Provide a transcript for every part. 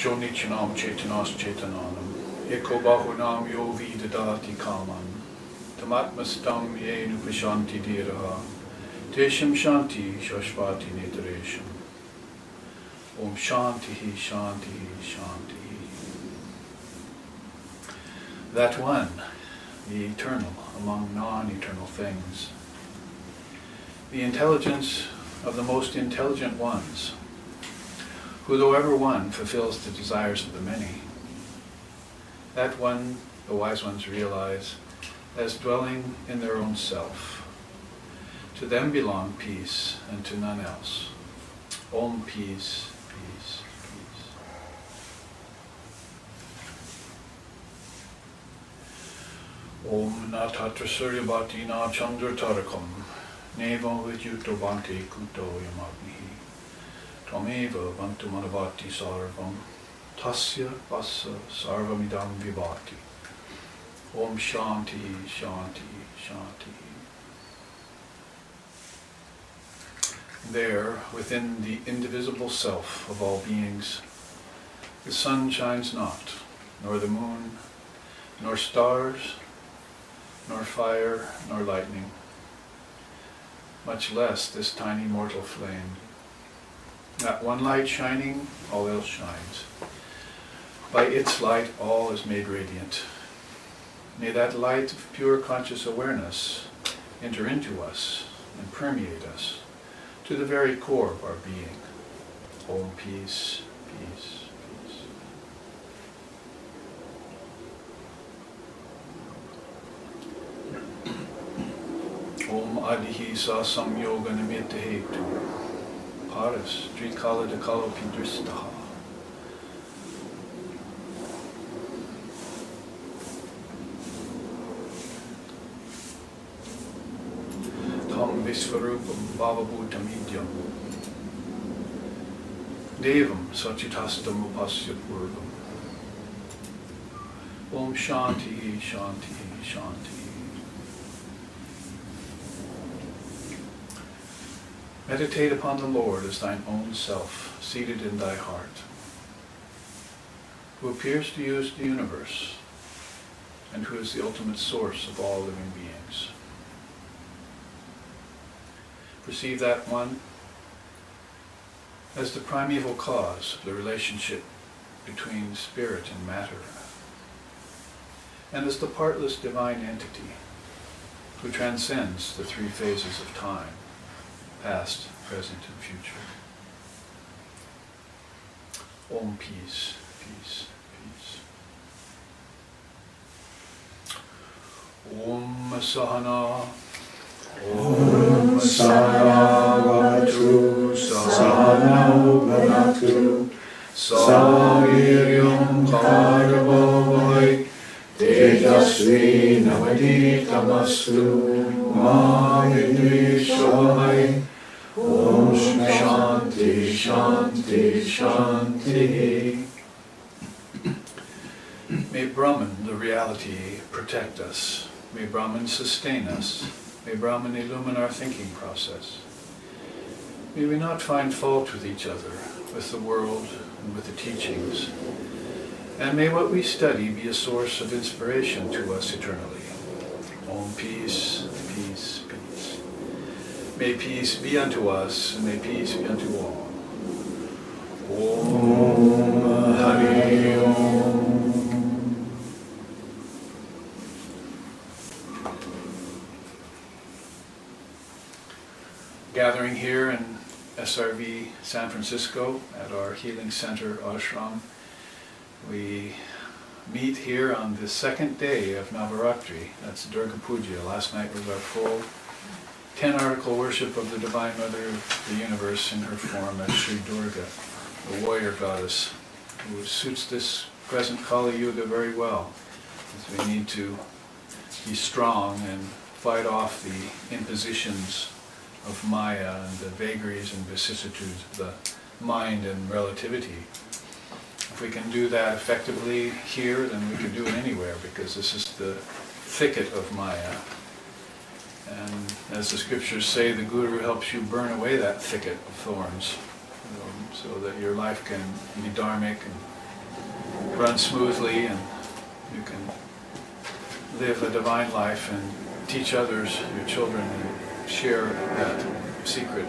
Jonichanam Chetanas Chetananam Eko Bahunam Yo Vidadati Kaman Tamatmastam Yenu Pashanti Diraha Tesham Shanti Shashvati Netaresham Om Shanti Shanti Shanti. That one, the eternal among non-eternal things, the intelligence of the most intelligent ones, who though ever one fulfills the desires of the many. That one the wise ones realize as dwelling in their own self. To them belong peace and to none else. Om peace, peace, peace. Om na tatra suryabhati na chandra tarakam nevam vidyuto bhante kuto yamagnihi Tvameva vantu manavati sarvam tasya vassa sarvamidam vibhati. Om shanti shanti shanti. There, within the indivisible self of all beings, the sun shines not, nor the moon, nor stars, nor fire, nor lightning, much less this tiny mortal flame. That one light shining, all else shines. By its light, all is made radiant. May that light of pure conscious awareness enter into us and permeate us to the very core of our being. Om peace, peace, peace. Om adihi sa samyoga nimitta hetu. Paras, Trikala Dakalo Pidristaha. Tam Visvarupam Bhavabhutam Idyam. Devam Sachitastam Upasya Purvam. Om Shanti, Shanti, Shanti. Meditate upon the Lord as thine own self, seated in thy heart, who appears to use the universe, and who is the ultimate source of all living beings. Perceive that one as the primeval cause of the relationship between spirit and matter, and as the partless divine entity who transcends the three phases of time: past, present, and future. Om peace, peace, peace. Om Sahana. Om Sahana Vatu Sahana Bhanatu Saviryam Karvavai Tejasvi Navaditamastu Ma Vidvishvamai. Om Shanti, Shanti, Shanti. May Brahman, the reality, protect us. May Brahman sustain us. May Brahman illumine our thinking process. May we not find fault with each other, with the world, and with the teachings. And may what we study be a source of inspiration to us eternally. Om peace, peace, peace. May peace be unto us, and may peace be unto all. Om Hari Om. Gathering here in SRV San Francisco at our Healing Center ashram, we meet here on the second day of Navaratri. That's Durga Puja. Last night was our full 10-article worship of the Divine Mother of the Universe in her form as Sri Durga, the warrior goddess, who suits this present Kali Yuga very well, as we need to be strong and fight off the impositions of Maya and the vagaries and vicissitudes of the mind and relativity. If we can do that effectively here, then we can do it anywhere, because this is the thicket of Maya. And as the scriptures say, the Guru helps you burn away that thicket of thorns, so that your life can be dharmic and run smoothly and you can live a divine life and teach others, your children, and share that secret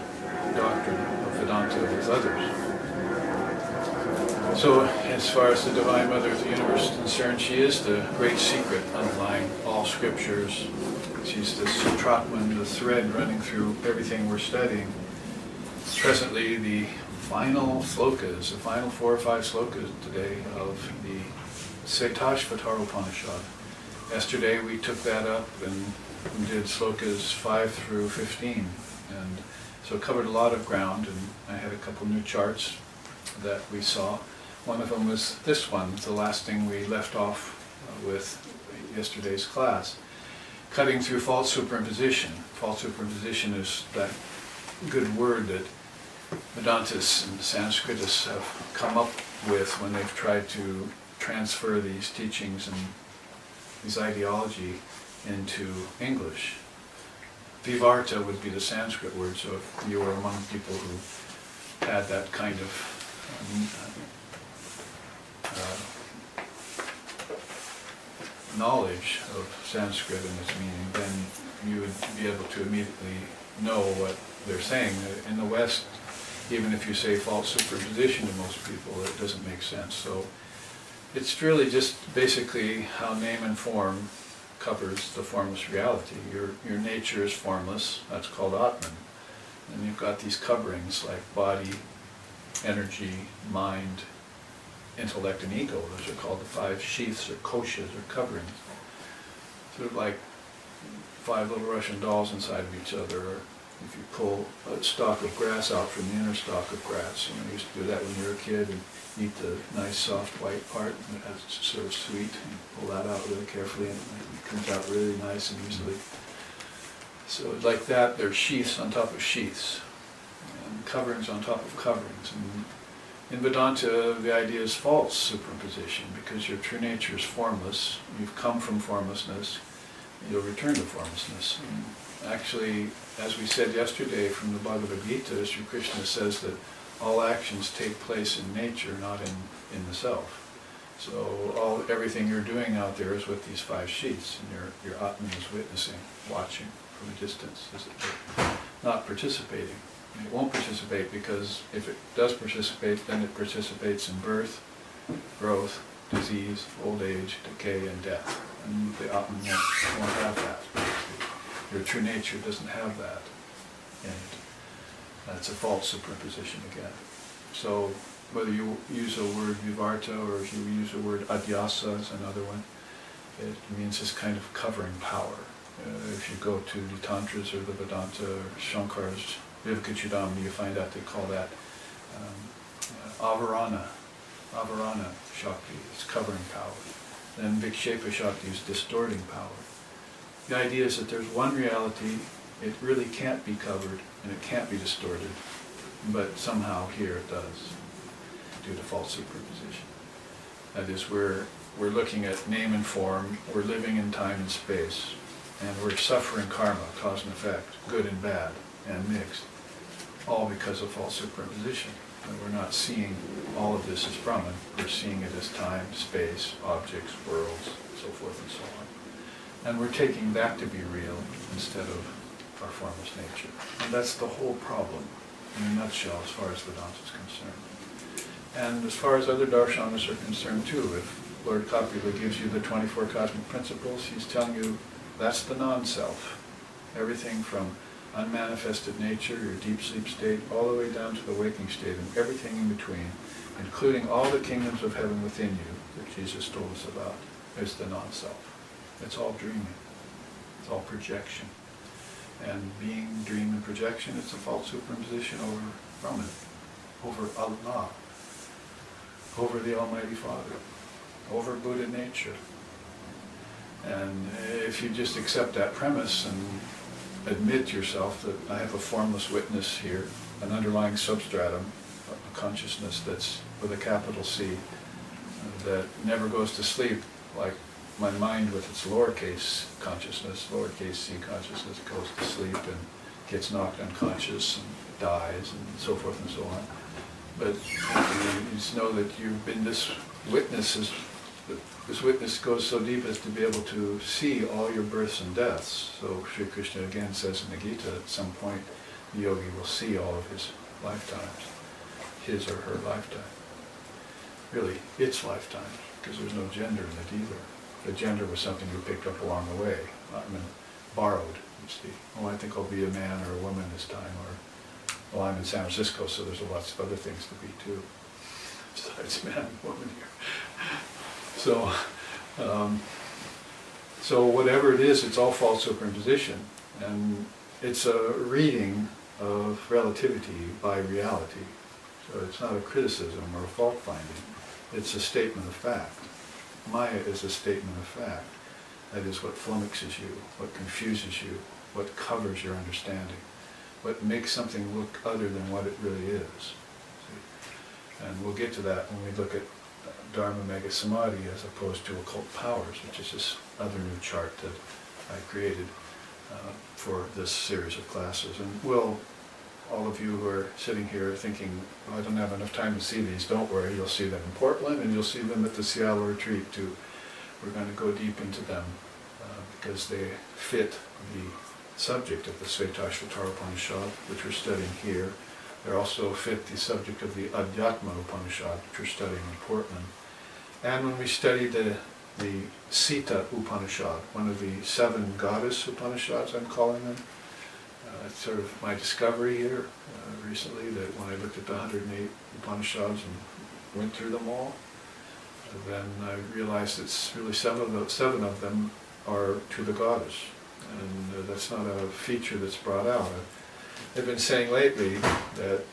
doctrine of Vedanta with others. So, as far as the Divine Mother of the Universe is concerned, she is the great secret underlying all scriptures. She's the Sutratman, the thread running through everything we're studying. Presently, the final slokas, the final 4 or 5 slokas today of the Shvetashvatara Upanishad. Yesterday we took that up and did slokas 5 through 15, and so covered a lot of ground, and I had a couple new charts that we saw. One of them was this one, the last thing we left off with yesterday's class. Cutting through false superimposition. False superimposition is that good word that Vedantists and Sanskritists have come up with when they've tried to transfer these teachings and these ideology into English. Vivarta would be the Sanskrit word, so if you were among people who had that kind of knowledge of Sanskrit and its meaning, then you would be able to immediately know what they're saying. In the West, even if you say false superposition to most people, it doesn't make sense. So it's really just basically how name and form covers the formless reality. Your nature is formless, that's called Atman. And you've got these coverings like body, energy, mind, intellect, and ego. Those are called the 5 sheaths or koshas or coverings. Sort of like 5 little Russian dolls inside of each other. Or if you pull a stalk of grass out from the inner stalk of grass, you used to do that when you were a kid and eat the nice soft white part, and it's sort of sweet, and pull that out really carefully and it comes out really nice and easily. So like that, there's sheaths on top of sheaths, and coverings on top of coverings. And in Vedanta, the idea is false superimposition, because your true nature is formless. You've come from formlessness, you'll return to formlessness. And actually, as we said yesterday from the Bhagavad Gita, Sri Krishna says that all actions take place in nature, not in the self. So everything you're doing out there is with these 5 sheaths, and your Atman is witnessing, watching from a distance, not participating. It won't participate, because if it does participate, then it participates in birth, growth, disease, old age, decay, and death. And the Atman won't have that. Your true nature doesn't have that in it. That's a false superimposition again. So whether you use a word vivarta or if you use a word adhyasa as another one, it means this kind of covering power. If you go to the Tantras or the Vedanta or Shankar's Vivekachudamani, you find out they call that avarana Shakti, it's covering power. Then Vikshepa Shakti is distorting power. The idea is that there's one reality, it really can't be covered and it can't be distorted, but somehow here it does, due to false superposition. That is, we're looking at name and form, we're living in time and space, and we're suffering karma, cause and effect, good and bad, and mixed, all because of false superposition. And we're not seeing all of this as Brahman, we're seeing it as time, space, objects, worlds, so forth and so on. And we're taking that to be real instead of our formless nature. And that's the whole problem, in a nutshell, as far as Vedanta is concerned. And as far as other darshanas are concerned too, if Lord Kapila gives you the 24 cosmic principles, he's telling you that's the non-self. Everything from unmanifested nature, your deep sleep state, all the way down to the waking state, and everything in between, including all the kingdoms of heaven within you that Jesus told us about, is the non-self. It's all dreaming. It's all projection. And being dream and projection, it's a false superimposition over Brahman, over Allah, over the Almighty Father, over Buddha nature. And if you just accept that premise and admit yourself that I have a formless witness here, an underlying substratum, a consciousness that's with a capital C, that never goes to sleep, like my mind with its lowercase consciousness, lowercase c consciousness, goes to sleep and gets knocked unconscious and dies and so forth and so on. But you just know that you've been this witness is, this witness goes so deep as to be able to see all your births and deaths. So Sri Krishna again says in the Gita, at some point the yogi will see all of his lifetimes, his or her lifetime. Really, its lifetime, because there's no gender in it either. The gender was something you picked up along the way, borrowed, you see. Oh, I think I'll be a man or a woman this time, or, well, I'm in San Francisco, so there's lots of other things to be too, besides man and woman here. So whatever it is, it's all false superimposition, and it's a reading of relativity by reality. So it's not a criticism or a fault finding, it's a statement of fact. Maya is a statement of fact. That is what flummoxes you, what confuses you, what covers your understanding, what makes something look other than what it really is. See? And we'll get to that when we look at Dharma Mega Samadhi as opposed to occult powers, which is this other new chart that I created for this series of classes. And all of you who are sitting here thinking, I don't have enough time to see these, don't worry, you'll see them in Portland and you'll see them at the Seattle retreat too. We're going to go deep into them because they fit the subject of the Shvetashvatara Upanishad, which we're studying here. They also fit the subject of the Adhyatma Upanishad, which we're studying in Portland. And when we study the Sita Upanishad, one of the 7 goddess Upanishads, I'm calling them, it's sort of my discovery here recently, that when I looked at the 108 Upanishads and went through them all, then I realized it's really 7 of them are to the goddess. And that's not a feature that's brought out. I've been saying lately that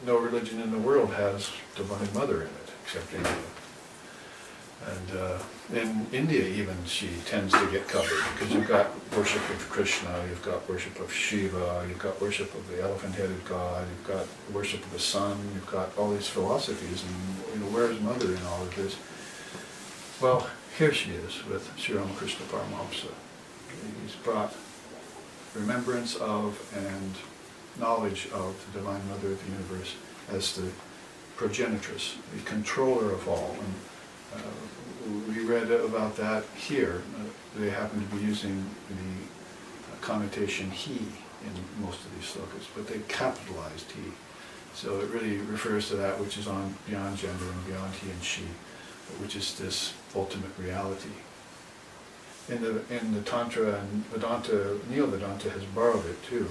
no religion in the world has Divine Mother in it, except India. And in India even, she tends to get covered, because you've got worship of Krishna, you've got worship of Shiva, you've got worship of the elephant-headed god, you've got worship of the sun, you've got all these philosophies, and where's Mother in all of this? Well, here she is with Sri Ramakrishna Paramahamsa. He's brought remembrance of and knowledge of the Divine Mother of the universe as the progenitress, the controller of all. And, we read about that here. They happen to be using the connotation he in most of these slokas, but they capitalized he. So it really refers to that which is on beyond gender and beyond he and she, which is this ultimate reality. In the Tantra and Vedanta, Neo-Vedanta has borrowed it too,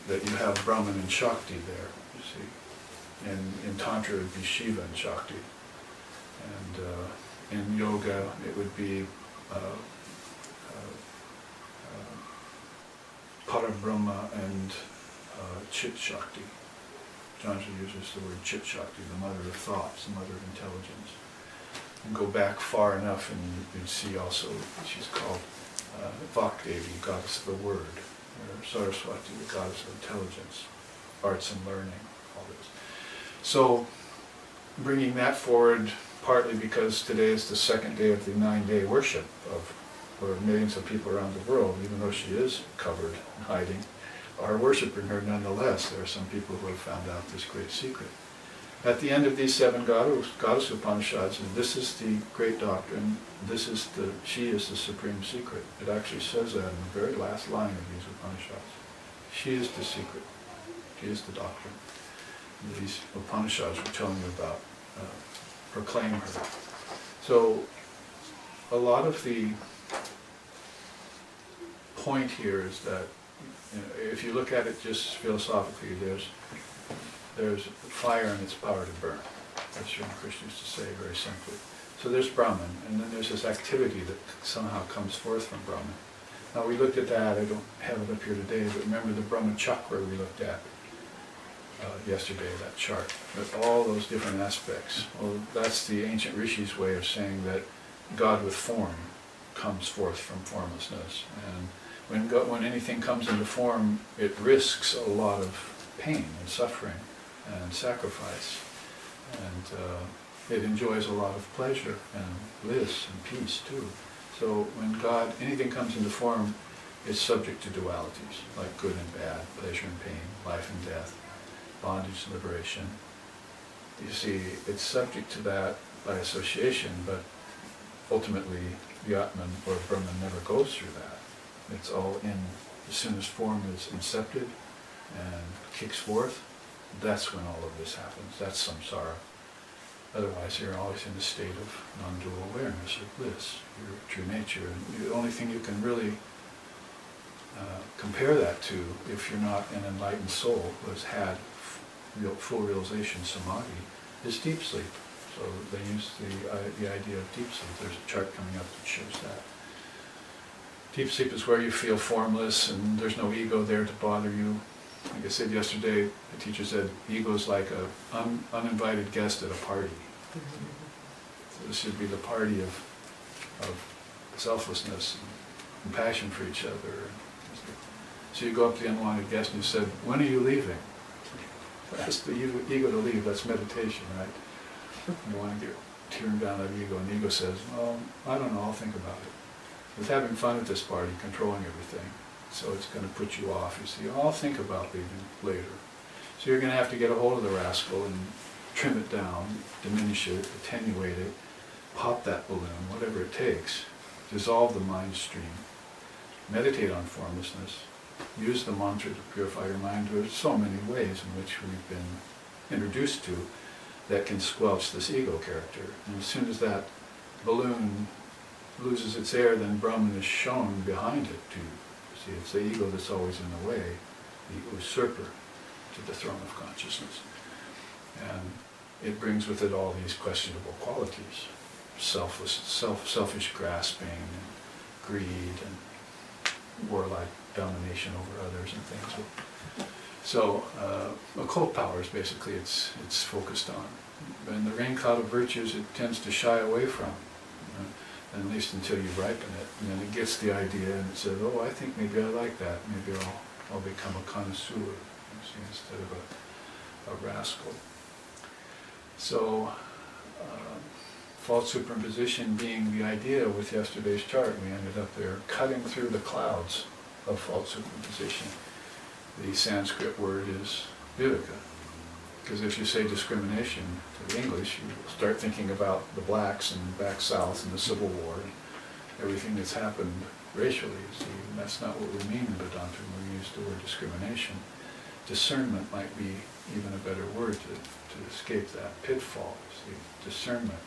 that you have Brahman and Shakti there, you see. And in Tantra it would be Shiva and Shakti. And in yoga it would be Parabrahma and Chit Shakti. Janji uses the word Chit Shakti, the mother of thoughts, the mother of intelligence. And go back far enough and you'd see also she's called Vakdevi, goddess of the word, or Saraswati, the goddess of intelligence, arts and learning, all this. So bringing that forward, partly because today is the 2nd day of the 9-day worship for millions of people around the world, even though she is covered and hiding, are worshiping her nonetheless. There are some people who have found out this great secret. At the end of these 7 goddess Upanishads, and this is the great doctrine, she is the supreme secret. It actually says that in the very last line of these Upanishads. She is the secret. She is the doctrine. These Upanishads we're telling you about proclaim her. So a lot of the point here is that, if you look at it just philosophically, there's fire and its power to burn. That's Sri Krishna used to say very simply. So there's Brahman, and then there's this activity that somehow comes forth from Brahman. Now we looked at that, I don't have it up here today, but remember the Brahma Chakra we looked at yesterday, that chart, with all those different aspects. Well, that's the ancient Rishi's way of saying that God with form comes forth from formlessness. And when anything comes into form, it risks a lot of pain and suffering and sacrifice. And it enjoys a lot of pleasure and bliss and peace too. So when anything comes into form, it's subject to dualities, like good and bad, pleasure and pain, life and death, bondage and liberation. You see, it's subject to that by association, but ultimately the Atman or Brahman never goes through that. It's all in, as soon as form is incepted and kicks forth, that's when all of this happens. That's samsara. Otherwise, you're always in a state of non-dual awareness or bliss, your true nature. And the only thing you can really compare that to, if you're not an enlightened soul who has had full realization samadhi, is deep sleep. So they use the idea of deep sleep. There's a chart coming up that shows that. Deep sleep is where you feel formless and there's no ego there to bother you. Like I said yesterday, the teacher said, ego is like an uninvited guest at a party. So this should be the party of selflessness and compassion for each other. So you go up to the unwanted guest and you said, when are you leaving? Ask the ego to leave, that's meditation, right? You want to get tearing down that ego, and the ego says, well, I don't know, I'll think about it. It's having fun at this party, controlling everything. So it's going to put you off. You see, I'll think about leaving later. So you're going to have to get a hold of the rascal and trim it down, diminish it, attenuate it, pop that balloon, whatever it takes. Dissolve the mind stream. Meditate on formlessness. Use the mantra to purify your mind. There's so many ways in which we've been introduced to that can squelch this ego character. And as soon as that balloon loses its air, then Brahman is shown behind it too. See, it's the ego that's always in the way, the usurper to the throne of consciousness. And it brings with it all these questionable qualities. Selfish grasping, and greed, and warlike domination over others and things. So occult powers, basically, it's focused on. And the rain cloud of virtues, it tends to shy away from, at least until you ripen it. And then it gets the idea and it says, oh, I think maybe I like that. Maybe I'll become a connoisseur, instead of a rascal. So false superimposition being the idea with yesterday's chart, we ended up there cutting through the clouds of false superimposition. The Sanskrit word is viveka. Because if you say discrimination to the English, you start thinking about the blacks and back south and the Civil War and everything that's happened racially. See, and that's not what we mean in Vedanta when we use the word discrimination. Discernment might be even a better word to escape that pitfall. See, discernment.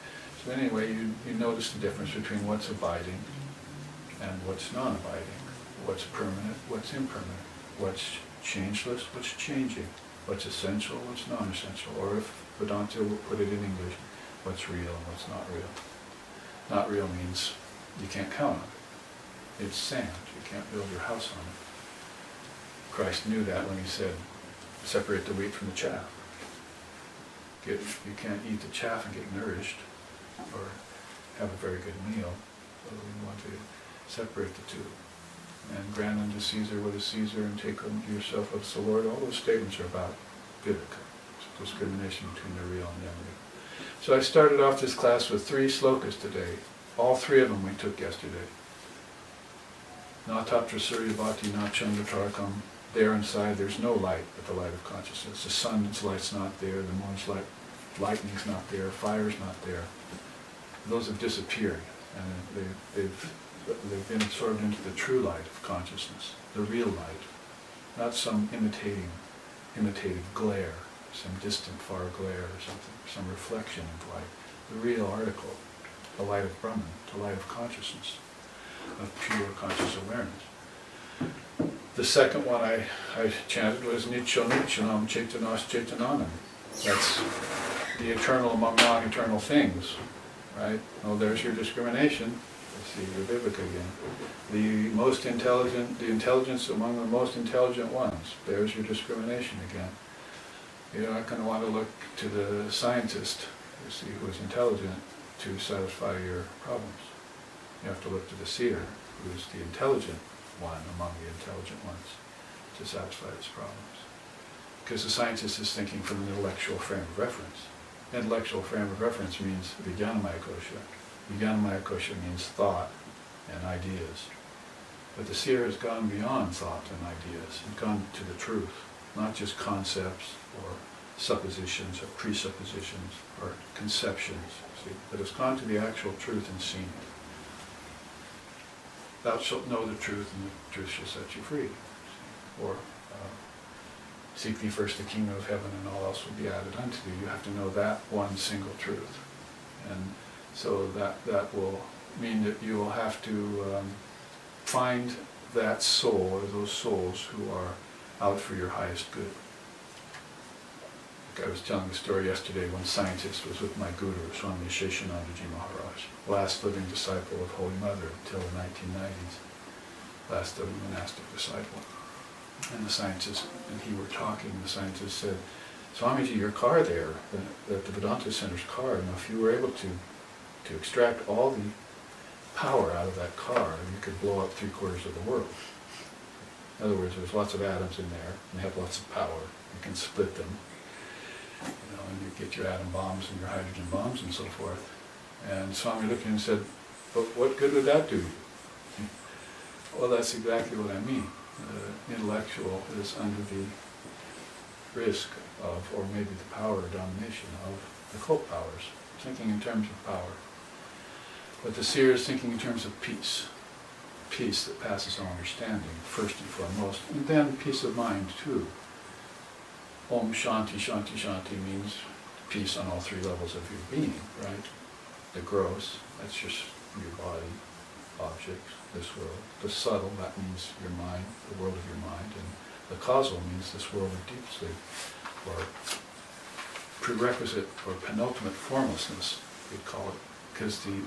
So anyway, you notice the difference between what's abiding and what's non-abiding. What's permanent, what's impermanent. What's changeless, what's changing. What's essential, what's non-essential. Or if Vedanta will put it in English, what's real and what's not real. Not real means you can't count on it. It's sand. You can't build your house on it. Christ knew that when he said, separate the wheat from the chaff. You can't eat the chaff and get nourished or have a very good meal. So we want to separate the two. And grant unto Caesar what is Caesar, and take unto yourself what's the Lord. All those statements are about viveka, discrimination between the real and the unreal. So I started off this class with 3 slokas today. All 3 of them we took yesterday. Na tatra surya bhati na chandra tarakam. There inside there's no light but the light of consciousness. The sun's light's not there, the moon's light, lightning's not there, fire's not there. Those have disappeared, and they've been absorbed into the true light of consciousness, the real light, not some imitated glare, some distant far glare or something, some reflection of light. The real article, the light of Brahman, the light of consciousness, of pure conscious awareness. The second one I chanted was Nityo Nityanam Chaitanas Chaitananam. That's the eternal among non-eternal things, right? Oh, there's your discrimination. See, your viveka again. The most intelligent, the intelligence among the most intelligent ones. There's your discrimination again. You're not going to want to look to the scientist, you see, who is intelligent to satisfy your problems. You have to look to the seer, who is the intelligent one among the intelligent ones, to satisfy his problems. Because the scientist is thinking from an intellectual frame of reference. Intellectual frame of reference means Vijnanamaya Kosha. Vijnanamaya Kosha means thought and ideas. But the seer has gone beyond thought and ideas and gone to the truth, not just concepts or suppositions or presuppositions or conceptions, see, but has gone to the actual truth and seen it. Thou shalt know the truth, and the truth shall set you free. Or seek thee first the kingdom of heaven, and all else will be added unto thee. You have to know that one single truth. And so that will mean that you will have to find that soul, or those souls who are out for your highest good. Like I was telling the story yesterday when scientist was with my guru, Swami Sheshanandaji Maharaj, last living disciple of Holy Mother until the 1990s, last living monastic disciple. And the scientist and he were talking, the scientist said, Swamiji, your car there, the Vedanta Center's car, if you were able to extract all the power out of that car, you could blow up 3/4 of the world. In other words, there's lots of atoms in there, and they have lots of power. You can split them, and you get your atom bombs and your hydrogen bombs and so forth. And Swami looked at him and said, but what good would that do you? Well, that's exactly what I mean. The intellectual is under the risk of, or maybe the power or domination of, the cult powers, thinking in terms of power. But the seer is thinking in terms of peace. Peace that passes all understanding, first and foremost, and then peace of mind too. Om Shanti Shanti Shanti means peace on all 3 levels of your being, right? The gross, that's just your body, objects, this world. The subtle, that means your mind, the world of your mind. And the causal means this world of deep sleep, or prerequisite or penultimate formlessness, we'd call it, because the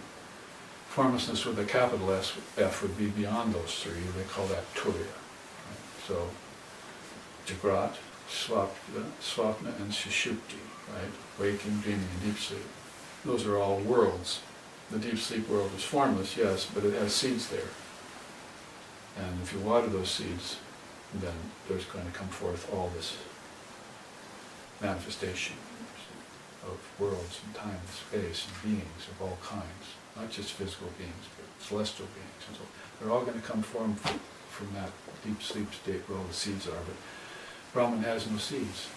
formlessness with a capital F would be beyond those 3. They call that Turiya. Right? So, Jagrat, Swapna, and Sushupti, right? Waking, dreaming, and deep sleep. Those are all worlds. The deep sleep world is formless, yes, but it has seeds there. And if you water those seeds, then there's going to come forth all this manifestation of worlds and time and space and beings of all kinds. Not just physical beings, but celestial beings. And so they're all going to come from that deep sleep state where all the seeds are. But Brahman has no seeds.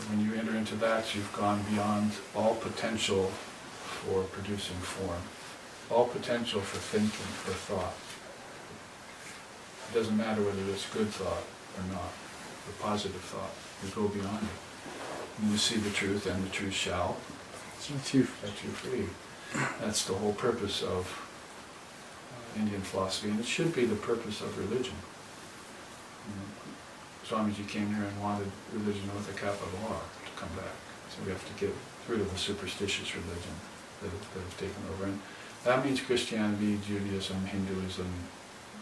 When you enter into that, you've gone beyond all potential for producing form, all potential for thinking, for thought. It doesn't matter whether it's good thought or not, or positive thought. You go beyond it. And you see the truth, and the truth shall set you free. That's the whole purpose of Indian philosophy, and it should be the purpose of religion. Swamiji came here and wanted religion with a capital R to come back. So we have to get rid of the superstitious religion that have taken over. And that means Christianity, Judaism, Hinduism,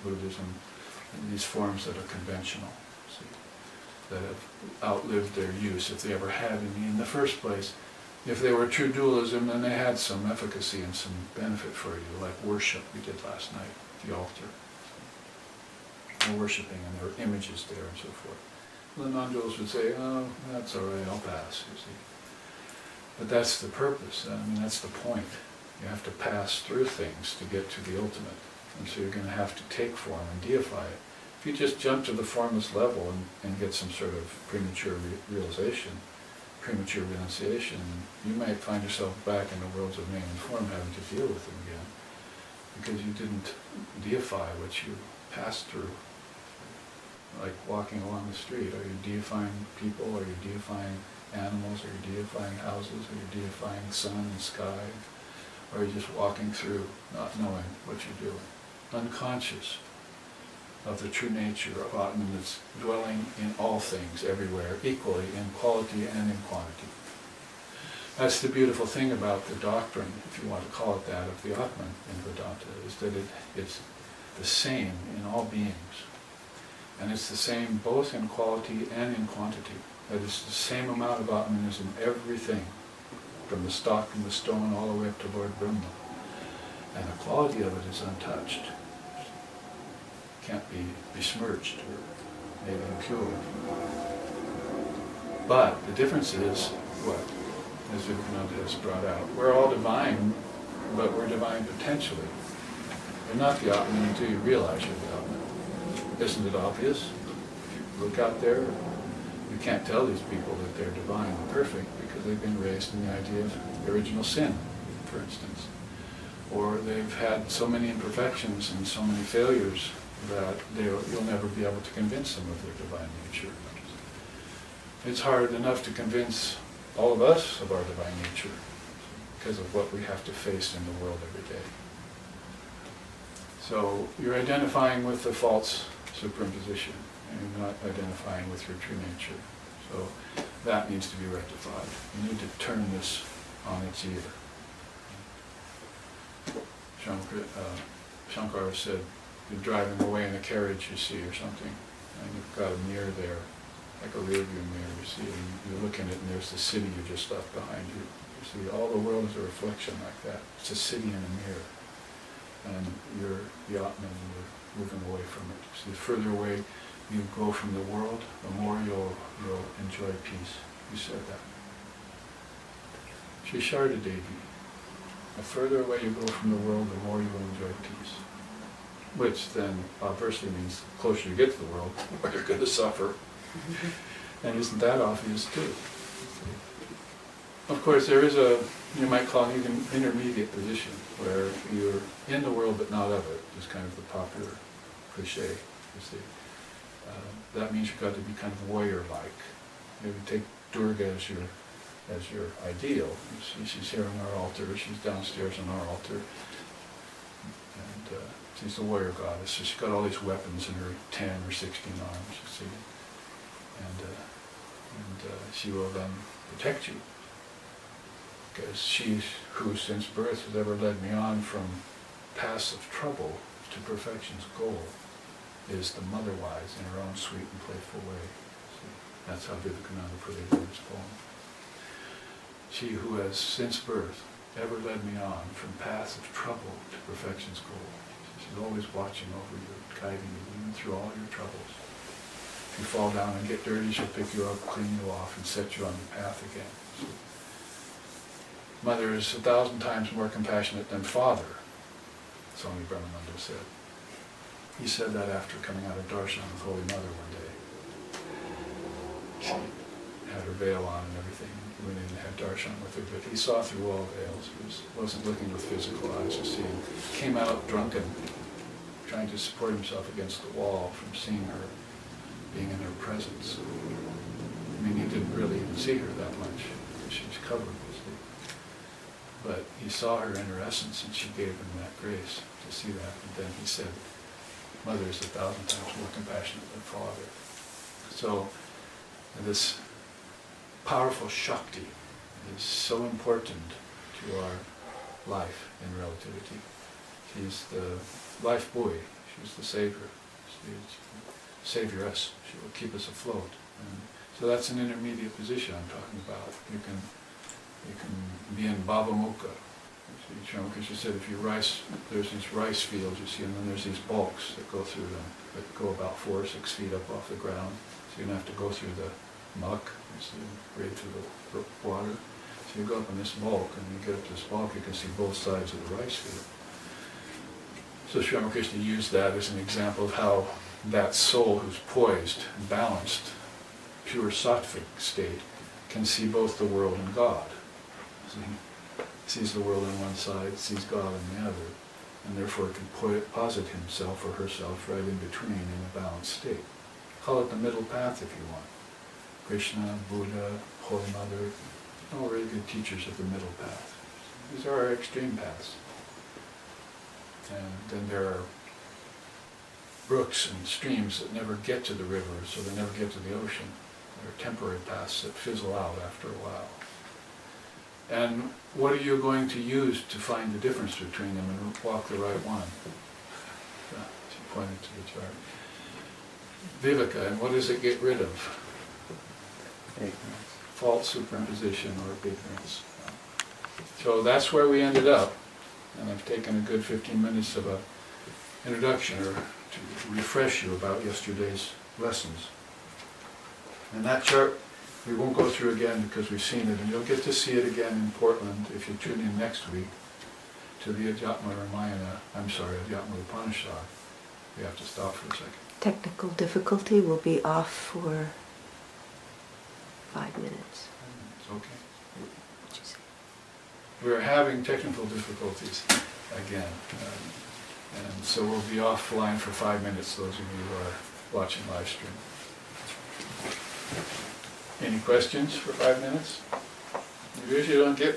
Buddhism, and these forms that are conventional, see, that have outlived their use, if they ever had any in the first place. If they were true dualism, then they had some efficacy and some benefit for you, like worship we did last night at the altar. We're worshipping, and there were images there and so forth. Well, the non-dualists would say, oh, that's all right, I'll pass, you see. But that's the purpose, that's the point. You have to pass through things to get to the ultimate. And so you're going to have to take form and deify it. If you just jump to the formless level and get some sort of premature realization, premature renunciation, you might find yourself back in the worlds of name and form having to deal with them again. Because you didn't deify what you passed through. Like walking along the street, are you deifying people, are you deifying animals, are you deifying houses, are you deifying sun and sky, or are you just walking through not knowing what you're doing, unconscious of the true nature of Atman that's dwelling in all things, everywhere, equally in quality and in quantity. That's the beautiful thing about the doctrine, if you want to call it that, of the Atman in Vedanta, is that it's the same in all beings. And it's the same both in quality and in quantity. That is the same amount of Atmanism, everything, from the stock and the stone all the way up to Lord Brahma. And the quality of it is untouched. Can't be besmirched or made impure. But the difference is what? As Vivekananda has brought out, we're all divine, but we're divine potentially. You're not the Atman until you realize you're the Atman. Isn't it obvious? If you look out there, You can't tell these people that they're divine and perfect because they've been raised in the idea of original sin, for instance. Or they've had so many imperfections and so many failures that you'll never be able to convince them of their divine nature. It's hard enough to convince all of us of our divine nature because of what we have to face in the world every day. So you're identifying with the false superimposition, and you're not identifying with your true nature. So that needs to be rectified. You need to turn this on its ear. Shankara said, you're driving away in a carriage, you see, or something, and you've got a mirror there, like a rear view mirror, you see, and you look in it and there's the city you just left behind you. You see, all the world is a reflection like that. It's a city in a mirror. And you're the Atman and you're moving away from it. So the further away you go from the world, the more you'll enjoy peace. You said that. Shri Sharda Devi. The further away you go from the world, the more you will enjoy peace. Which then obviously means the closer you get to the world, the more you're going to suffer. And isn't that obvious too? Of course, there is you might call it an intermediate position, where you're in the world but not of it, is kind of the popular cliche, you see. That means you've got to be kind of warrior-like. You take Durga as your ideal. You see, she's here on our altar, she's downstairs on our altar, and she's the warrior goddess. So she's got all these weapons in her 10 or 16 arms, you see. And she will then protect you. Because she who since birth has ever led me on from paths of trouble to perfection's goal is the mother-wise in her own sweet and playful way. See, that's how Vivekananda put it in his poem. She who has since birth ever led me on from paths of trouble to perfection's goal. She's always watching over you, guiding you, even through all your troubles. If you fall down and get dirty, she'll pick you up, clean you off, and set you on the path again. So, Mother is 1,000 times more compassionate than Father, Swami Brahmananda said. He said that after coming out of darshan with Holy Mother one day. She had her veil on and everything. He went in and had darshan with her, but he saw through all veils. He wasn't looking with physical eyes to see. He came out drunken, trying to support himself against the wall from seeing her, being in her presence. I mean, he didn't really even see her that much, because she was covered, you see. But he saw her in her essence, and she gave him that grace to see that. And then he said, Mother is 1,000 times more compassionate than Father. So this powerful Shakti is so important to our life in relativity. She's the life buoy. She's the savior. She's savioress. She will keep us afloat. And so that's an intermediate position I'm talking about. You can be in Baba Mukha. She said if there's these rice fields, you see, and then there's these bulks that go through them, that go about 4 or 6 feet up off the ground. So you don't have to go through the muck, you see, right through the water. So you go up in this bulk, and you get up to this bulk, you can see both sides of the rice field. So Sri Ramakrishna used that as an example of how that soul who's poised, balanced, pure sattvic state can see both the world and God. See? Sees the world on one side, sees God on the other, and therefore can posit himself or herself right in between in a balanced state. Call it the middle path if you want. Krishna, Buddha, Holy Mother, all really good teachers of the middle path. These are our extreme paths. And then there are brooks and streams that never get to the river, so they never get to the ocean. There are temporary paths that fizzle out after a while. And what are you going to use to find the difference between them and walk the right one? She pointed to the chart. Viveka, and what does it get rid of? Ignorance. False superimposition or ignorance. So that's where we ended up. And I've taken a good 15 minutes of an introduction or to refresh you about yesterday's lessons. And that chart we won't go through again because we've seen it, and you'll get to see it again in Portland if you tune in next week to the Adhyatma Upanishad. We have to stop for a second. Technical difficulty will be off for 5 minutes. It's okay. What'd you say? We're having technical difficulties again. And so we'll be offline for 5 minutes, those of you who are watching live stream. Any questions for 5 minutes? You usually don't get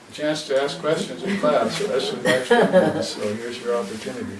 a chance to ask questions in class, especially live stream ones, so here's your opportunity.